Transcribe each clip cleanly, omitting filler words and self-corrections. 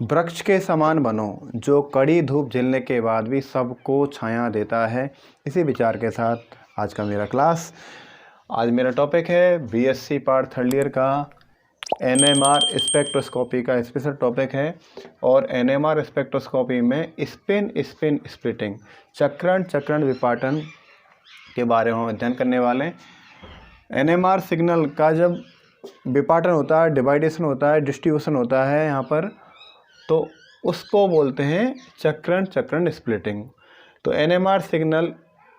वृक्ष के समान बनो जो कड़ी धूप झेलने के बाद भी सबको छाया देता है। इसी विचार के साथ आज का मेरा क्लास, आज मेरा टॉपिक है बीएससी पार्ट थर्ड ईयर का एनएमआर स्पेक्ट्रोस्कोपी का स्पेशल टॉपिक है। और एनएमआर स्पेक्ट्रोस्कोपी में स्पिन स्प्लिटिंग चक्रण विपाटन के बारे में हम अध्ययन करने वाले हैं। एनएमआर सिग्नल का जब विपाटन होता है, डिवाइडेशन होता है, डिस्ट्रीब्यूशन होता है यहाँ पर, तो उसको बोलते हैं चक्रण स्प्लिटिंग। तो एनएमआर सिग्नल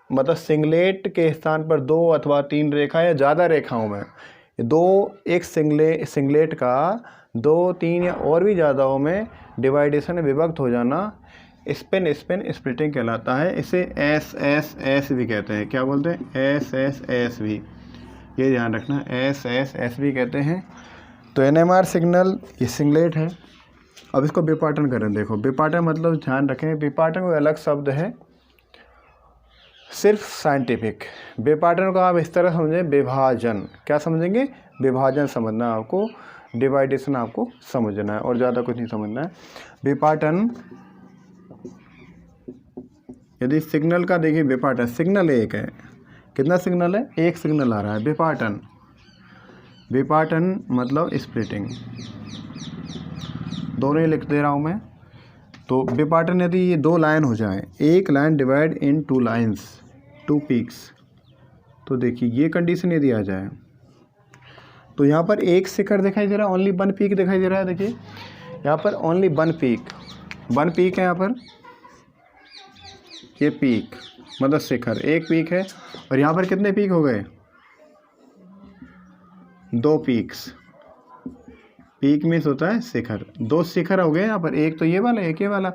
मतलब सिंगलेट के स्थान पर 2 अथवा 3 रेखा या ज़्यादा रेखाओं में एक सिंगलेट का 2, 3 या और भी ज़्यादाओं में डिवाइडेशन विभक्त हो जाना स्पिन स्प्लिटिंग कहलाता है। इसे एस भी कहते हैं। क्या बोलते हैं? एस भी, ये ध्यान रखना, एस भी कहते हैं। तो एनएमआर सिग्नल ये सिंगलेट है। अब इसको विपाटन करें। देखो, विपाटन मतलब ध्यान रखें, विपाटन कोई अलग शब्द है, सिर्फ साइंटिफिक। विपाटन को आप इस तरह समझें, विभाजन। क्या समझेंगे? विभाजन समझना है आपको, डिवाइडेशन आपको समझना है और ज़्यादा कुछ नहीं समझना है। विपाटन, यदि सिग्नल का देखिए विपाटन, सिग्नल एक है, कितना सिग्नल है? एक सिग्नल आ रहा है। विपाटन मतलब स्प्लिटिंग, दोनों ही लिख दे रहा हूँ मैं। तो विपाटन यदि ये 2 लाइन हो जाए, एक line divide in 2 lines, 2 peaks, तो देखिए ये कंडीशन यदि आ जाए तो यहाँ पर एक शिखर दिखाई दे रहा है, ओनली 1 पीक दिखाई दे रहा है। देखिए यहाँ पर ओनली 1 पीक है। यहाँ पर ये पीक मतलब शिखर, एक पीक है। और यहाँ पर कितने पीक हो गए? 2 पीक्स। पीक मीन्स होता है शिखर, 2 शिखर हो गए यहाँ पर, एक तो ये वाला, एक ये वाला।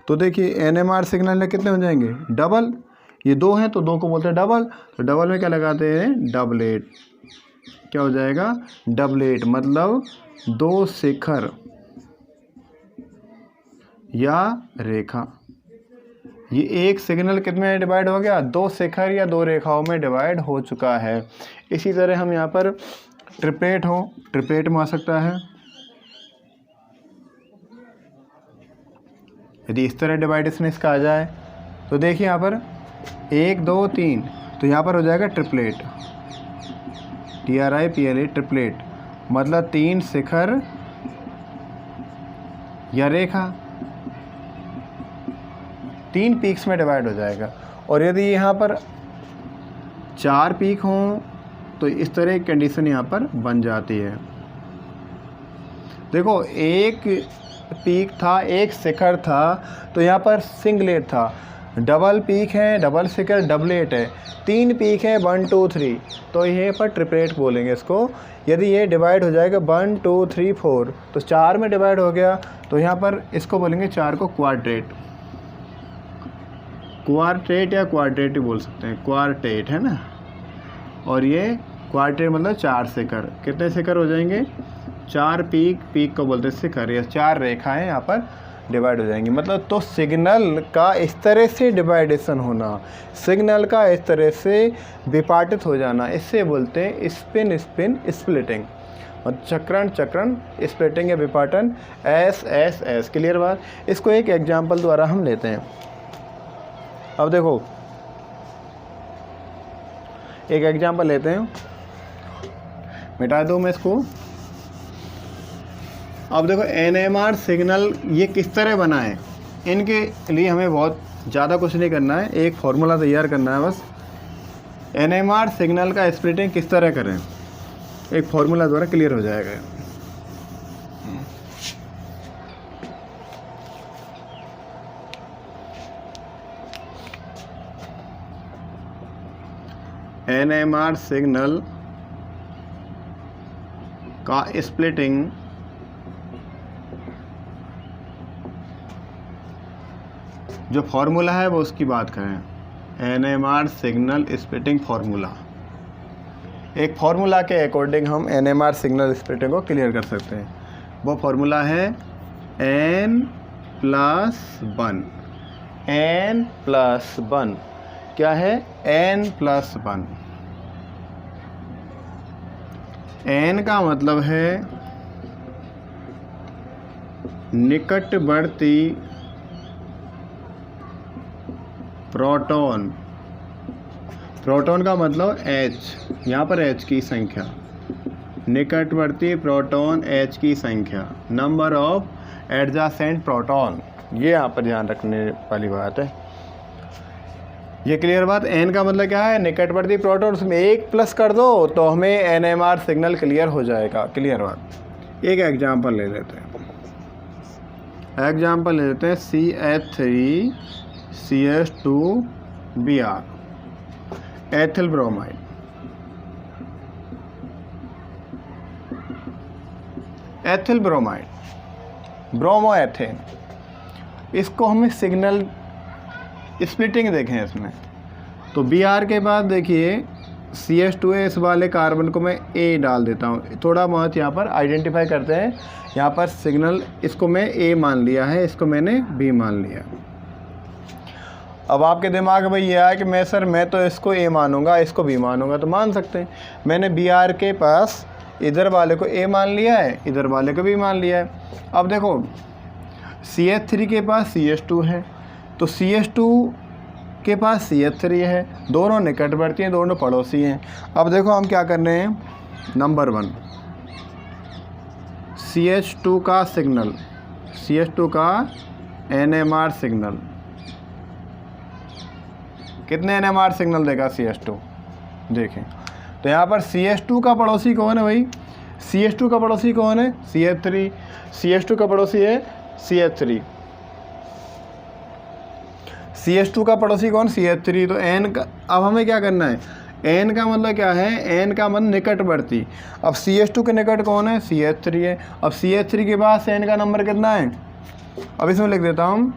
तो देखिए एनएमआर सिग्नल में कितने हो जाएंगे? डबल। ये 2 हैं तो 2 को बोलते हैं डबल। तो डबल में क्या लगाते हैं? डबलेट। क्या हो जाएगा? डबलेट मतलब 2 शिखर या रेखा। ये एक सिग्नल कितने में डिवाइड हो गया? 2 शिखर या 2 रेखाओं में डिवाइड हो चुका है। इसी तरह हम यहाँ पर ट्रिपलेट में आ सकता है। यदि इस तरह डिवाइडेशन इसका आ जाए तो देखिए यहाँ पर 1, 2, 3, तो यहाँ पर हो जाएगा ट्रिपलेट, TRIPLE ट्रिपलेट मतलब 3 शिखर या रेखा, 3 पीक्स में डिवाइड हो जाएगा। और यदि यहाँ पर 4 पीक हों तो इस तरह की कंडीशन यहाँ पर बन जाती है। देखो, एक पीक था, एक शिखर था, तो यहाँ पर सिंगलेट था। डबल पीक है, डबल शिखर, डबलेट है। 3 पीक है, 1, 2, 3, तो यहाँ पर ट्रिपलेट बोलेंगे इसको। यदि ये डिवाइड हो जाएगा 1, 2, 3, 4, तो 4 में डिवाइड हो गया, तो यहाँ पर इसको बोलेंगे 4 को क्वाड्रेट या क्वाड्रेट बोल सकते हैं। क्वार्टेट है ना। और ये क्वार्टेट मतलब 4 शिखर। कितने शिखर हो जाएंगे? 4 पीक को बोलते हैं शिखर, या 4 रेखाएं यहाँ पर डिवाइड हो जाएंगी। मतलब तो सिग्नल का इस तरह से डिवाइडेशन होना, सिग्नल का इस तरह से विपाटित हो जाना, इससे बोलते हैं स्पिन स्प्लिटिंग। और चक्रण स्प्लिटिंग या विपाटन, एस। क्लियर बात? इसको एक एग्जाम्पल द्वारा हम लेते हैं। अब देखो, एक एग्जाम्पल लेते हैं, मिटा दूँ मैं इसको। अब देखो, एनएमआर सिग्नल ये किस तरह बना है, इनके लिए हमें बहुत ज़्यादा कुछ नहीं करना है, एक फॉर्मूला तैयार करना है बस। एनएमआर सिग्नल का स्प्लिटिंग किस तरह करें, एक फॉर्मूला द्वारा क्लियर हो जाएगा। एनएमआर सिग्नल का स्प्लिटिंग जो फॉर्मूला है वो उसकी बात करें। एनएमआर सिग्नल स्प्लिटिंग फार्मूला, एक फार्मूला के अकॉर्डिंग हम एनएमआर सिग्नल स्प्लिटिंग को क्लियर कर सकते हैं। वो फार्मूला है n+1। n+1 क्या है? n+1। n का मतलब है निकटवर्ती प्रोटॉन, प्रोटॉन का मतलब H, यहाँ पर H की संख्या, निकटवर्ती प्रोटॉन H की संख्या, नंबर ऑफ एडजासेंट प्रोटॉन, ये यहाँ पर ध्यान रखने वाली बात है। ये क्लियर बात। N का मतलब क्या है, निकटवर्ती प्रोटॉन, उसमें एक प्लस कर दो तो हमें NMR सिग्नल क्लियर हो जाएगा। क्लियर बात। एक एग्जांपल ले लेते हैं, एग्जांपल ले लेते हैं CH3CH2Br, ethyl bromide. Ethyl bromide, bromo ethane, इसको हमें सिग्नल स्प्लिटिंग देखें इसमें। तो Br के बाद देखिए CH2 है, इस वाले कार्बन को मैं A डाल देता हूँ। थोड़ा बहुत यहाँ पर आइडेंटिफाई करते हैं, यहाँ पर सिग्नल, इसको मैं A मान लिया है, इसको मैंने B मान लिया। अब आपके दिमाग में ये आया कि मैं तो इसको A मानूंगा, इसको B मानूंगा, तो मान सकते हैं। मैंने Br के पास इधर वाले को A मान लिया है, इधर वाले को B मान लिया है। अब देखो CH3 के पास CH2 है, तो CH2 के पास CH3 है, दोनों निकटवर्ती हैं, दोनों पड़ोसी हैं। अब देखो हम क्या कर रहे हैं, नंबर 1 CH2 का सिग्नल, CH2 का NMR सिग्नल, कितने NMR सिग्नल देगा CH2, देखें। तो यहाँ पर CH2 का पड़ोसी कौन है भाई, CH2 का पड़ोसी कौन है, CH3, CH2 का पड़ोसी है CH3, CH2 का पड़ोसी कौन, CH3। तो N का, अब हमें क्या करना है, N का मतलब क्या है, N का मतलब निकटवर्ती। अब CH2 के निकट कौन है, CH3 है। अब CH3 के बाद N का नंबर कितना है, अब इसमें लिख देता हूँ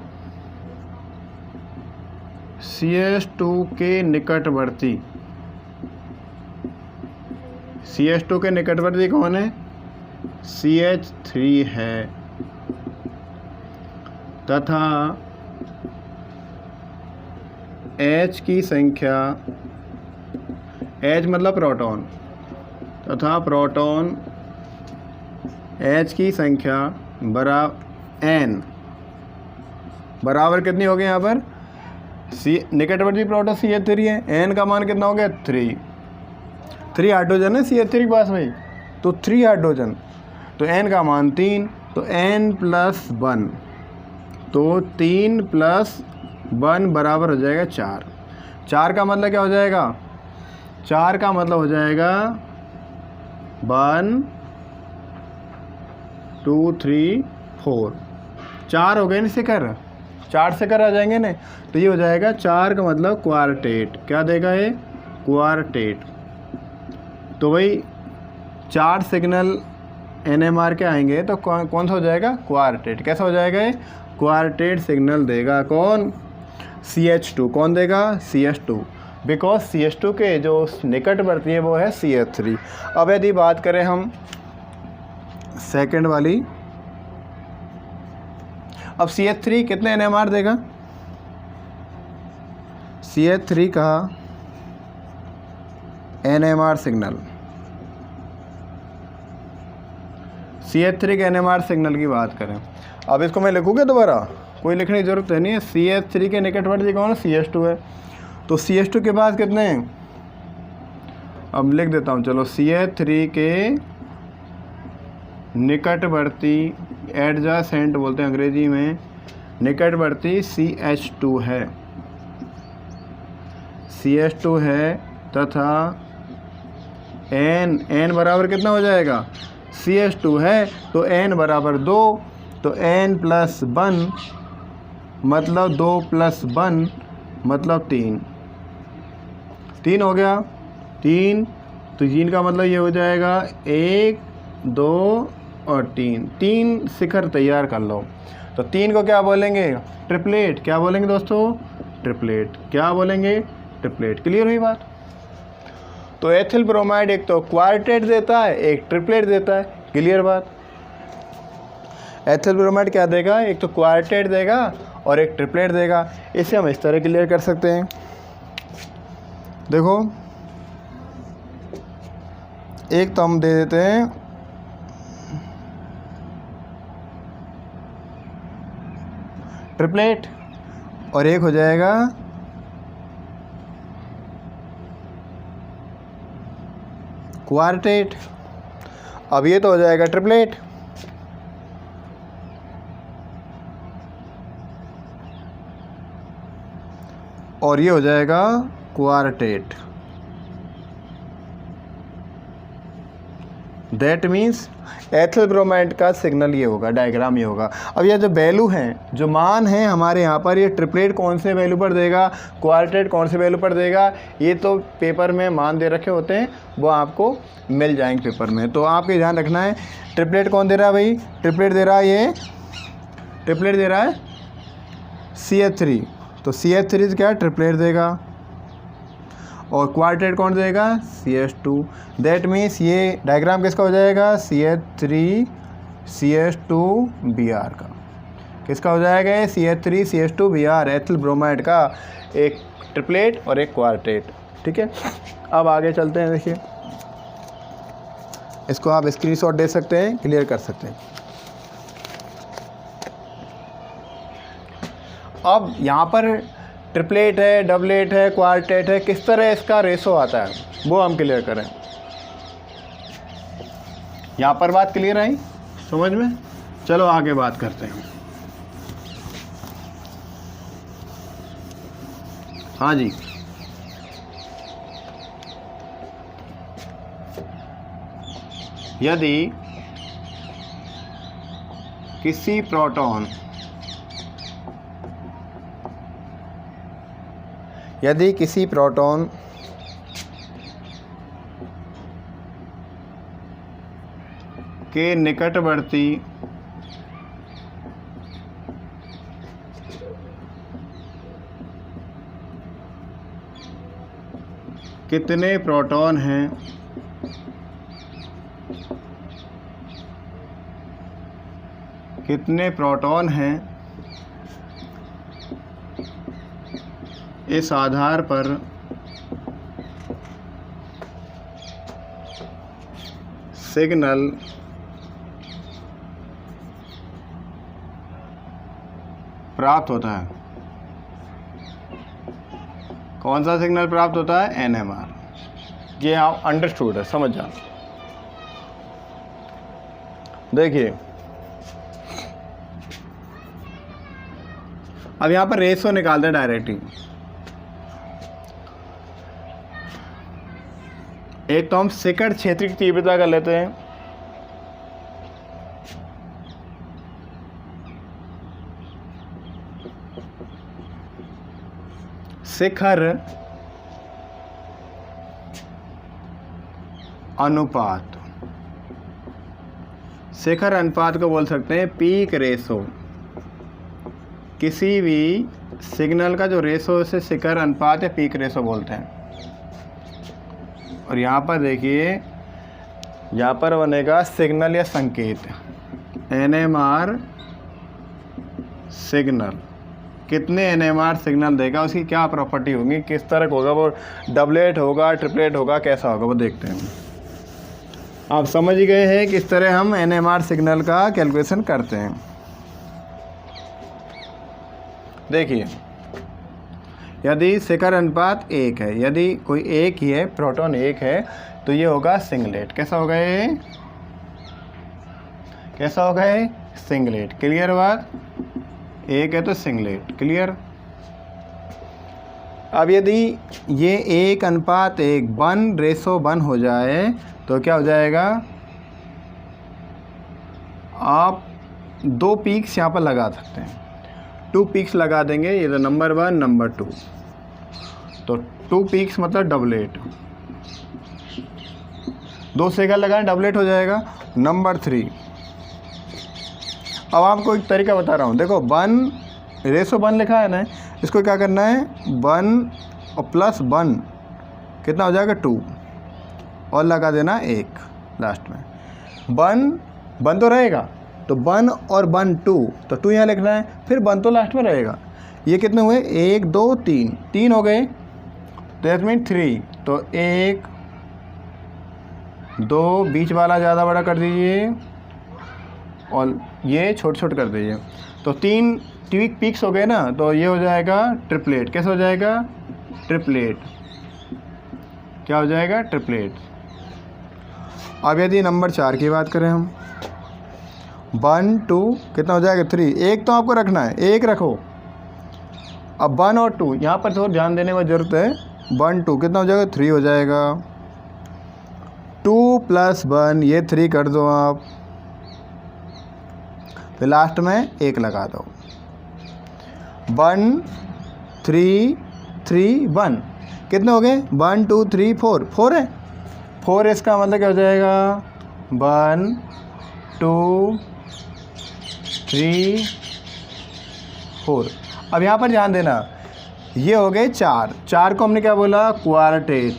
CH2 के निकटवर्ती, CH2 के निकटवर्ती कौन है, CH3 है, तथा H की संख्या, H मतलब प्रोटॉन, तथा प्रोटॉन H की संख्या N बराबर कितनी हो गई, यहाँ पर निकटवर्ती प्रोटॉन CH3 है, N का मान कितना हो गया, 3 हाइड्रोजन है CH3 के पास भाई, तो 3 हाइड्रोजन, तो N का मान 3, तो N+1, तो 3+1 बराबर हो जाएगा 4। 4 का मतलब क्या हो जाएगा, 4 का मतलब हो जाएगा 1 2 3 4, 4 हो गए ना शिखर, 4 शिखर आ जाएंगे ना, तो ये हो जाएगा 4 का मतलब क्वार्टेट। क्या देगा ये, क्वार्टेट। तो भाई 4 सिग्नल NMR के आएंगे तो कौन सा हो जाएगा, क्वार्टेट। कैसा हो जाएगा ये, क्वार्टेट सिग्नल देगा कौन, CH2। कौन देगा, CH2, बिकॉज CH2 के जो निकटवर्ती है वो है CH3। अब यदि बात करें हम सेकंड वाली, अब CH3 कितने NMR देगा, CH3 का NMR सिग्नल, CH3 के NMR सिग्नल की बात करें, अब इसको मैं लिखूँगा दोबारा, कोई लिखने की ज़रूरत नहीं है। CH3 के निकटवर्ती कौन है, CH2 है, तो CH2 के पास कितने हैं, अब लिख देता हूँ, चलो CH3 के निकटवर्ती, एडजासेंट बोलते हैं अंग्रेजी में, निकटवर्ती CH2 है, CH2 है, तथा N बराबर कितना हो जाएगा, CH2 है तो N बराबर 2, तो N+1 मतलब 2+1 मतलब 3 हो गया, 3, तो 3 का मतलब ये हो जाएगा 1 2 और 3 शिखर तैयार कर लो। तो 3 को क्या बोलेंगे, ट्रिपलेट। क्या बोलेंगे दोस्तों, ट्रिपलेट। क्या बोलेंगे, ट्रिपलेट। क्लियर हुई बात। तो एथिल ब्रोमाइड एक तो क्वार्टेट देता है, एक ट्रिपलेट देता है। क्लियर बात। एथिल ब्रोमाइड क्या देगा, एक तो क्वार्टेट देगा और एक ट्रिपलेट देगा। इसे हम इस तरह क्लियर कर सकते हैं। देखो एक तो हम दे देते हैं ट्रिपलेट और एक हो जाएगा क्वार्टेट। अब ये तो हो जाएगा ट्रिपलेट, और ये हो जाएगा quartet. That means ethyl bromide का सिग्नल ये होगा, डायग्राम ये होगा। अब ये जो वैल्यू हैं, जो मान हैं हमारे यहाँ पर, ये ट्रिपलेट कौन से वैल्यू पर देगा, क्वार्टेट कौन से वैल्यू पर देगा, ये तो पेपर में मान दे रखे होते हैं, वो आपको मिल जाएंगे पेपर में। तो आपके ध्यान रखना है ट्रिपलेट कौन दे रहा है भाई, ट्रिपलेट दे रहा है ये, ट्रिपलेट दे रहा है CH3, तो CH3 क्या ट्रिपलेट देगा, और क्वार्टेट कौन देगा, CH2। दैट मीन्स ये डायग्राम किसका हो जाएगा, CH3 CH2Br का। किसका हो जाएगा ये, CH3 CH2Br, एथिल ब्रोमाइड का एक ट्रिपलेट और एक क्वार्टेट। ठीक है, अब आगे चलते हैं। देखिए इसको आप स्क्रीनशॉट दे सकते हैं, क्लियर कर सकते हैं। अब यहाँ पर ट्रिपलेट है, डबलेट है, क्वार्टेट है, किस तरह इसका रेशो आता है वो हम क्लियर करें। यहाँ पर बात क्लियर आई समझ में, चलो आगे बात करते हैं। हाँ जी, यदि किसी प्रोटॉन के निकटवर्ती कितने प्रोटॉन हैं, इस आधार पर सिग्नल प्राप्त होता है। कौन सा सिग्नल प्राप्त होता है, NMR। ये आप अंडरस्टूड है, समझ जाओ। देखिए अब यहाँ पर रेशो निकालते हैं डायरेक्टली। एक तो हम शिखर क्षेत्र की तीव्रता कर लेते हैं, शिखर अनुपात, शिखर अनुपात को बोल सकते हैं पीक रेशो। किसी भी सिग्नल का जो रेशो से शिखर अनुपात या पीक रेशो बोलते हैं। और यहाँ पर देखिए, यहाँ पर बनेगा सिग्नल या संकेत, NMR सिग्नल। कितने NMR सिग्नल देगा, उसकी क्या प्रॉपर्टी होगी, किस तरह होगा, वो डबलेट होगा, ट्रिपलेट होगा, कैसा होगा, वो देखते हैं। आप समझ गए हैं किस तरह हम NMR सिग्नल का कैलकुलेशन करते हैं। देखिए यदि शिखर अनुपात 1 है, यदि कोई एक ही है, प्रोटॉन 1 है, तो ये होगा सिंगलेट। कैसा होगा ये, कैसा होगा ये, सिंगलेट। क्लियर बात, 1 है तो सिंगलेट, क्लियर। अब यदि ये 1:1 1:1 हो जाए तो क्या हो जाएगा, आप 2 पीक्स यहाँ पर लगा सकते हैं, 2 पीक्स लगा देंगे। ये तो नंबर 1 नंबर 2, तो 2 पीक्स मतलब डबलेट। 2 शिखर लगाएं, डबलेट हो जाएगा। नंबर 3, अब आपको एक तरीका बता रहा हूँ। देखो 1:1 लिखा है ना, इसको क्या करना है, 1 और प्लस 1 कितना हो जाएगा, 2, और लगा देना 1 लास्ट में। 1 तो रहेगा, तो 1 और 1 2, तो 2 यहाँ लिखना है, फिर 1 तो लास्ट में रहेगा। ये कितने हुए, 1 2 3 हो गए, तो दैट मीन 3। तो 1 2 बीच वाला ज़्यादा बड़ा कर दीजिए और ये छोट छोट कर दीजिए। तो 3 पीक्स हो गए ना, तो ये हो जाएगा ट्रिपलेट। कैसे हो जाएगा? ट्रिपलेट। क्या हो जाएगा? ट्रिपलेट। अब यदि नंबर 4 की बात करें हम, 1 2 कितना हो जाएगा? 3। एक तो आपको रखना है, एक रखो। अब 1 और 2 यहाँ पर थोड़ा ध्यान देने की ज़रूरत है। 1 2 कितना हो जाएगा? 3 हो जाएगा। 2 + 1 ये 3 कर दो आप, फिर लास्ट में 1 लगा दो। 1 3 3 1 कितने हो गए? 1 2 3 4 4 है। 4 इसका मतलब क्या हो जाएगा? 1 2 3 4। अब यहाँ पर ध्यान देना, ये हो गए 4 को हमने क्या बोला? क्वार्टेट।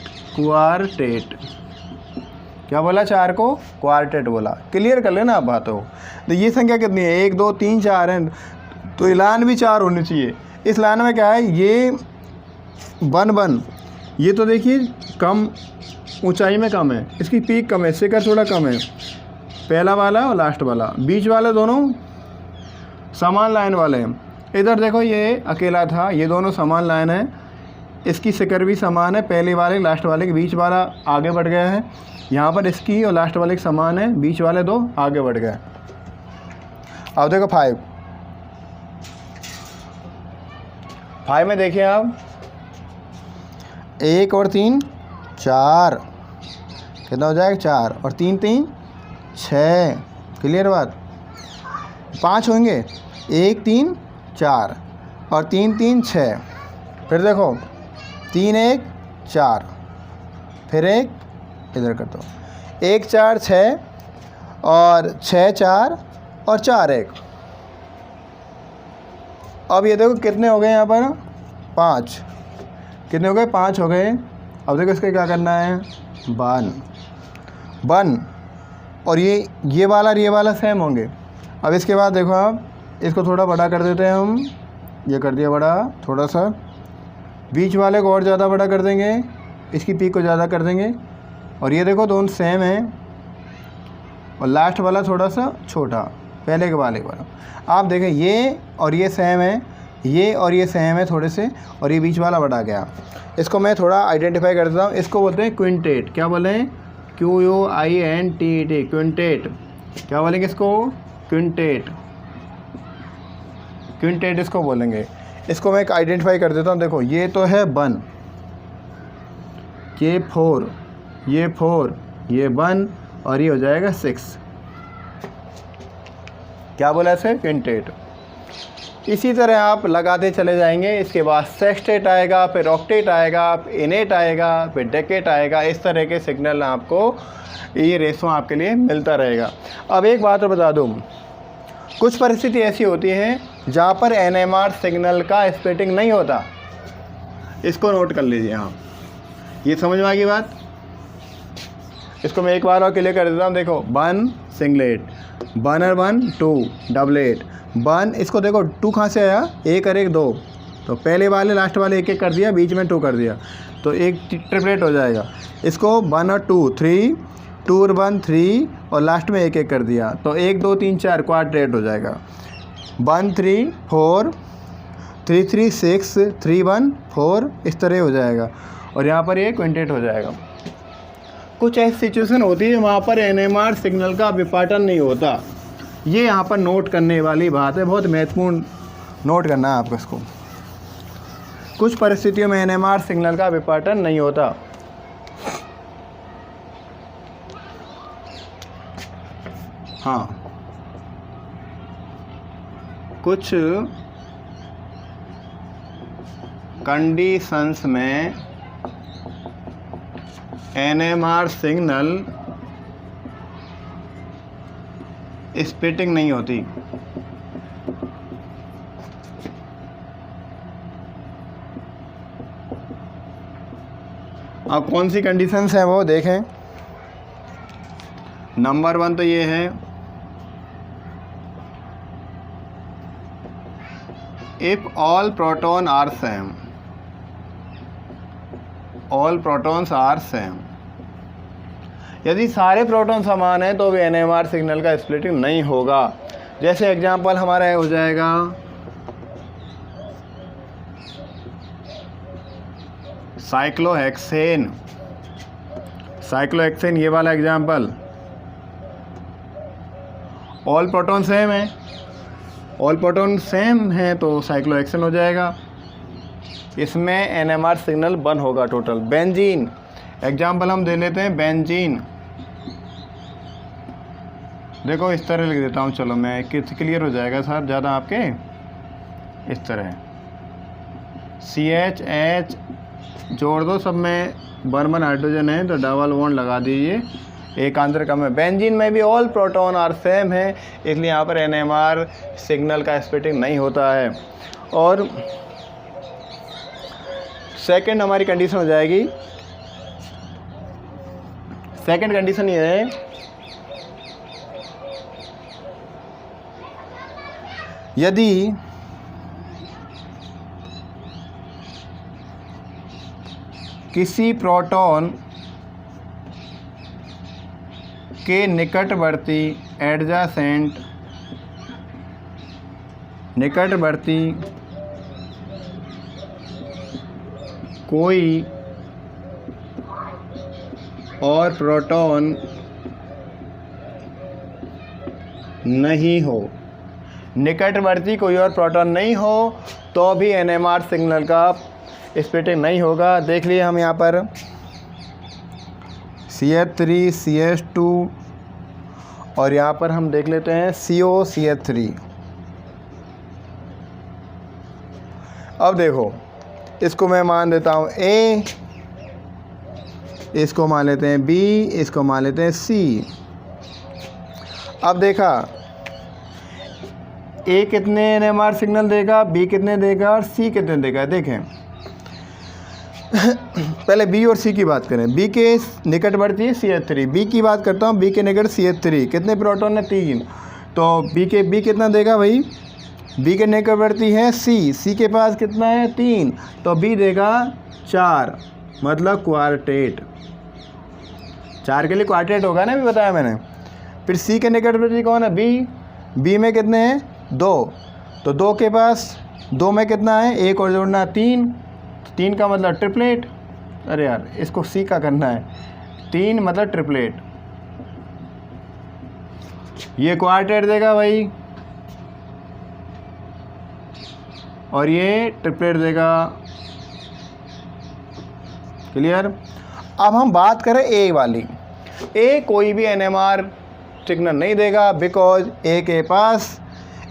क्या बोला? 4 को क्वार्टेट बोला। क्लियर कर लेना आप बातों। तो ये संख्या कितनी है? 1 2 3 4 है, तो लाइन भी 4 होनी चाहिए। इस लाइन में क्या है? ये 1 1, ये तो देखिए कम ऊंचाई में कम है, इसकी पीक कम है, शिखर थोड़ा कम है, पहला वाला और लास्ट वाला। बीच वाले दोनों समान लाइन वाले हैं। इधर देखो ये अकेला था, ये दोनों समान लाइन है, इसकी शिखर भी समान है, पहले वाले लास्ट वाले के बीच वाला आगे बढ़ गया है। यहाँ पर इसकी और लास्ट वाले के समान है, बीच वाले 2 आगे बढ़ गए। अब देखो 5 में देखिए आप, 1 और 3 4, कितना हो जाएगा? 4 और 3 3 6। क्लियर बात? 5 होंगे, 1 3 4 और 3 3 6। फिर देखो 3 1 4, फिर 1 इधर कर दो, 1 4 6 और 6 4 और 4 1। अब ये देखो कितने हो गए यहाँ पर? 5। कितने हो गए? 5 हो गए। अब देखो इसके क्या करना है? 1 और ये वाला और ये वाला सेम होंगे। अब इसके बाद देखो आप, इसको थोड़ा बड़ा कर देते हैं हम, ये कर दिया बड़ा थोड़ा सा, बीच वाले को और ज़्यादा बड़ा कर देंगे, इसकी पीक को ज़्यादा कर देंगे, और ये देखो दोनों सेम हैं, और लास्ट वाला थोड़ा सा छोटा पहले के वाले वाला। आप देखें ये और ये सेम है, ये और ये सेम है थोड़े से, और ये बीच वाला बढ़ा गया। इसको मैं थोड़ा आइडेंटिफाई कर देता हूँ। इसको बोलते हैं क्विंटेट। क्या बोलें? QUINTET, quintet. क्या बोलेंगे इसको? क्विंटेट इसको बोलेंगे। इसको मैं एक आइडेंटिफाई कर देता हूँ। देखो ये तो है 1, ये 4, ये 4, ये 1 और ये हो जाएगा 6। क्या बोला इसे? क्विंटेट। इसी तरह आप लगाते चले जाएंगे। इसके बाद सेक्सटेट आएगा, फिर ऑक्टेट आएगा, इनेट आएगा, फिर डेकेट आएगा। इस तरह के सिग्नल आपको, ये रेशो आपके लिए मिलता रहेगा। अब एक बात और बता दूँ, कुछ परिस्थिति ऐसी होती है जहाँ पर NMR सिग्नल का स्प्लिटिंग नहीं होता। इसको नोट कर लीजिए आप, ये समझ में आ गई बात। इसको मैं एक बार और क्लियर कर देता हूँ। देखो 1 सिंगलेट, 1 और 1 2 डबलेट, 1 इसको देखो 2 कहाँ से आया? 1 और 1 2, तो पहले वाले लास्ट वाले 1 1 कर दिया, बीच में 2 कर दिया, तो एक ट्रिपलेट हो जाएगा। इसको 1 और 2 3, 2 और 1 3 और लास्ट में 1 1 कर दिया, तो 1 2 3 4 क्वाड्रेट हो जाएगा। 1 3 4 3 3 6 3 1 4 इस तरह हो जाएगा, और यहाँ पर ये क्विंटेट हो जाएगा। कुछ ऐसी सिचुएशन होती है वहाँ पर NMR सिग्नल का विपाटन नहीं होता। ये यहाँ पर नोट करने वाली बात है, बहुत महत्वपूर्ण नोट करना है आपको इसको। कुछ परिस्थितियों में NMR सिग्नल का विपाटन नहीं होता। हाँ, कुछ कंडीशंस में NMR सिग्नल स्प्लिटिंग नहीं होती। अब कौन सी कंडीशंस हैं वो देखें। नंबर 1 तो ये है, if all proton are same, all protons are same. यदि सारे प्रोटॉन समान हैं तो भी NMR सिग्नल का स्प्लिटिंग नहीं होगा। जैसे एग्जाम्पल हमारा हो जाएगा साइक्लोहेक्सेन। साइक्लोहेक्सेन ये वाला एग्जाम्पल, ऑल प्रोटॉन सेम है, ऑल प्रोटॉन सेम है तो साइक्लोहेक्सेन हो जाएगा। इसमें NMR सिग्नल 1 होगा टोटल। बेंजीन एग्जाम्पल हम दे लेते हैं, बेंजीन देखो इस तरह लिख देता हूँ, चलो मैं क्लियर हो जाएगा सर ज़्यादा आपके। इस तरह CH जोड़ दो, सब में 1 हाइड्रोजन है तो डबल बॉन्ड लगा दीजिए, एक आंसर कम है। बेंजीन में भी ऑल प्रोटॉन आर सेम है, इसलिए यहाँ पर NMR सिग्नल का स्प्लिटिंग नहीं होता है। और सेकंड हमारी कंडीशन हो जाएगी, सेकंड कंडीशन ये है यदि किसी प्रोटॉन के निकटवर्ती एडजासेंट कोई और प्रोटॉन नहीं हो, निकटवर्ती कोई और प्रोटॉन नहीं हो तो भी NMR सिग्नल का स्प्लिटिंग नहीं होगा। देख लिए हम यहाँ पर CH3 CH2 और यहाँ पर हम देख लेते हैं COCH3। अब देखो इसको मैं मान देता हूँ A, इसको मान लेते हैं B, इसको मान लेते हैं C। अब देखा A कितने NMR सिग्नल देगा, B कितने देगा और C कितने देगा। देखें पहले B और C की बात करें। B के निकटवर्ती CH3, B की बात करता हूँ, B के निकट CH3 कितने प्रोटॉन है 3, तो B कितना देगा भाई, B के निकटवर्ती है C के पास कितना है 3, तो B देगा 4, मतलब क्वार्टेट। 4 के लिए क्वार्टेट होगा ना, अभी बताया मैंने। फिर C के निकटवर्ती कौन है B में कितने हैं 2, तो 2 के पास 2 में कितना है, 1 और जोड़ना 3 का मतलब ट्रिपलेट। अरे यार इसको C का करना है, 3 मतलब ट्रिपलेट, ये क्वार्टेट देगा भाई और ये ट्रिपलेट देगा। क्लियर। अब हम बात करें A वाली। A कोई भी NMR सिग्नल नहीं देगा, बिकॉज A के पास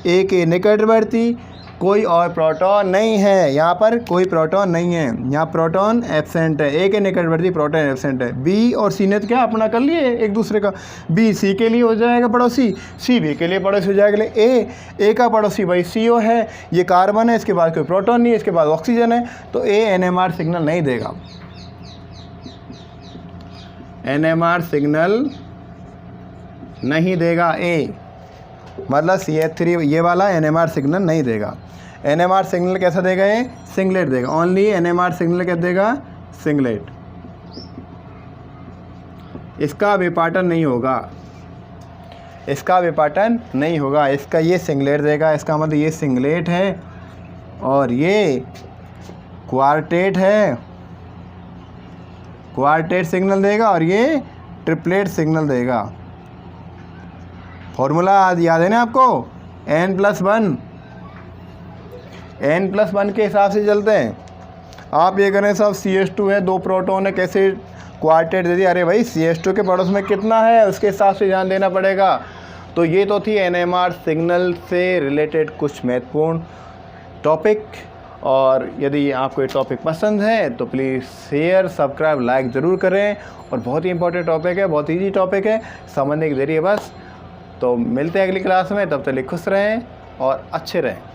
A के निकटवर्ती कोई और प्रोटॉन नहीं है। यहाँ पर कोई प्रोटॉन नहीं है, यहाँ प्रोटॉन एब्सेंट है, A के निकटवर्ती प्रोटॉन एब्सेंट है। B और C ने तो क्या अपना कर लिए एक दूसरे का, B C के लिए हो जाएगा पड़ोसी, C B के लिए पड़ोसी हो जाएगा। A का पड़ोसी भाई CO है, ये कार्बन है, इसके बाद कोई प्रोटॉन नहीं है, इसके बाद ऑक्सीजन है, तो A NMR सिग्नल नहीं देगा, NMR सिग्नल नहीं देगा। A मतलब CH3 ये वाला NMR सिग्नल नहीं देगा। NMR सिग्नल कैसा देगा, ये सिंगलेट देगा, ओनली NMR सिग्नल क्या देगा, सिंगलेट। इसका विपाटन नहीं होगा, इसका विपाटन नहीं होगा, इसका ये सिंगलेट देगा। इसका मतलब ये सिंगलेट है और ये क्वार्टेट है, क्वार्टेट सिग्नल देगा और ये ट्रिपलेट सिग्नल देगा। फॉर्मूला याद है ना आपको, n+1 के हिसाब से चलते हैं। आप ये करें सब CH2 है, 2 प्रोटॉन है, कैसे क्वार्टेट दे दिया, अरे भाई CH2 के पड़ोस में कितना है उसके हिसाब से ध्यान देना पड़ेगा। तो ये तो थी NMR सिग्नल से रिलेटेड कुछ महत्वपूर्ण टॉपिक, और यदि आपको ये टॉपिक पसंद है तो प्लीज़ शेयर सब्सक्राइब लाइक ज़रूर करें। और बहुत ही इंपॉर्टेंट टॉपिक है, बहुत ईजी टॉपिक है, समझने के ज़रिए बस। तो मिलते हैं अगली क्लास में, तब तक खुश रहें और अच्छे रहें।